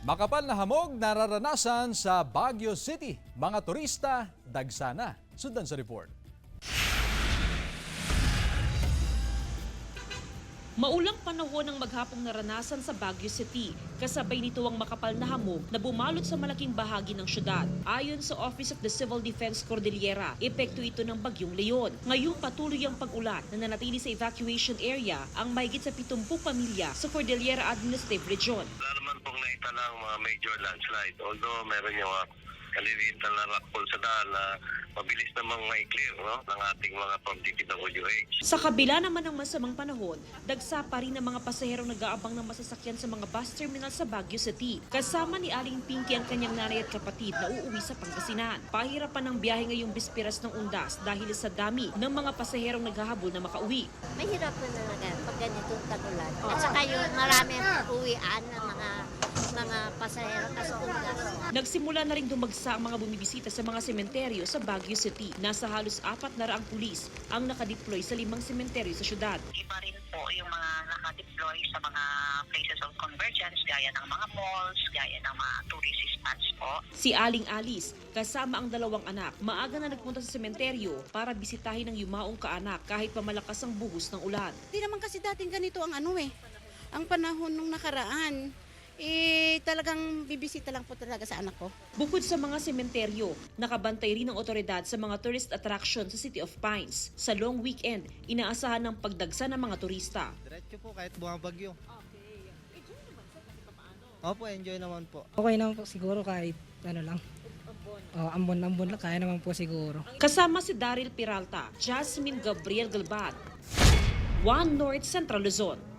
Makapal na hamog nararanasan sa Baguio City. Mga turista, dagsana. Sundan sa report. Maulang panahon ang maghapong naranasan sa Baguio City. Kasabay nito ang makapal na hamog na bumalot sa malaking bahagi ng syudad. Ayon sa Office of the Civil Defense Cordillera, epekto ito ng Bagyong Leon. Ngayong patuloy ang pag-ulan na nanatili sa evacuation area ang mahigit sa 70 pamilya sa Cordillera Administrative Region. Wala naman pong naitala ang mga major landslide. Although meron yung kaliliit na rockfall sa daan na mabilis namang ma-clear ng ating mga from DPWH. Sa kabila naman ng masamang panahon, dagsa pa rin ang mga pasaherong nag-aabang ng masasakyan sa mga bus terminal sa Baguio City. Kasama ni Aling Pinky ang kanyang nanay at kapatid na uuwi sa Pangasinan. Pahirapan ang biyahe ngayong bisperas ng undas dahil sa dami ng mga pasaherong naghahabol na makauwi. Mahirap na talaga pag ganitong tagulan. At saka yung maraming uwian ng mga pasahero kasi undas. Nagsimula na rin dumagsa ang mga bumibisita sa mga sementeryo sa Baguio City. Nasa halos 400 pulis ang nakadeploy sa 5 sementeryo sa syudad. Iba rin po yung mga nakadeploy sa mga places of convergence gaya ng mga malls, gaya ng mga tourist spots po. Si Aling Alice, kasama ang 2 anak, maaga na nagpunta sa sementeryo para bisitahin ang yumaong kaanak kahit pamalakas ang buhos ng ulan. Hindi naman kasi dating ganito ang ang panahon nung nakaraan. Talagang bibisita lang po talaga sa anak ko. Bukod sa mga sementeryo, nakabantay rin ang otoridad sa mga tourist attraction sa City of Pines. Sa long weekend, inaasahan ng pagdagsa ng mga turista. Diretso po kahit bumabagyo. Okay. Enjoy naman sa kahit paano? Opo, enjoy naman po. Okay naman po siguro kahit lang. Ambon lang, kaya naman po siguro. Kasama si Daryl Peralta, Jasmine Gabriel Galbad, One North Central Luzon.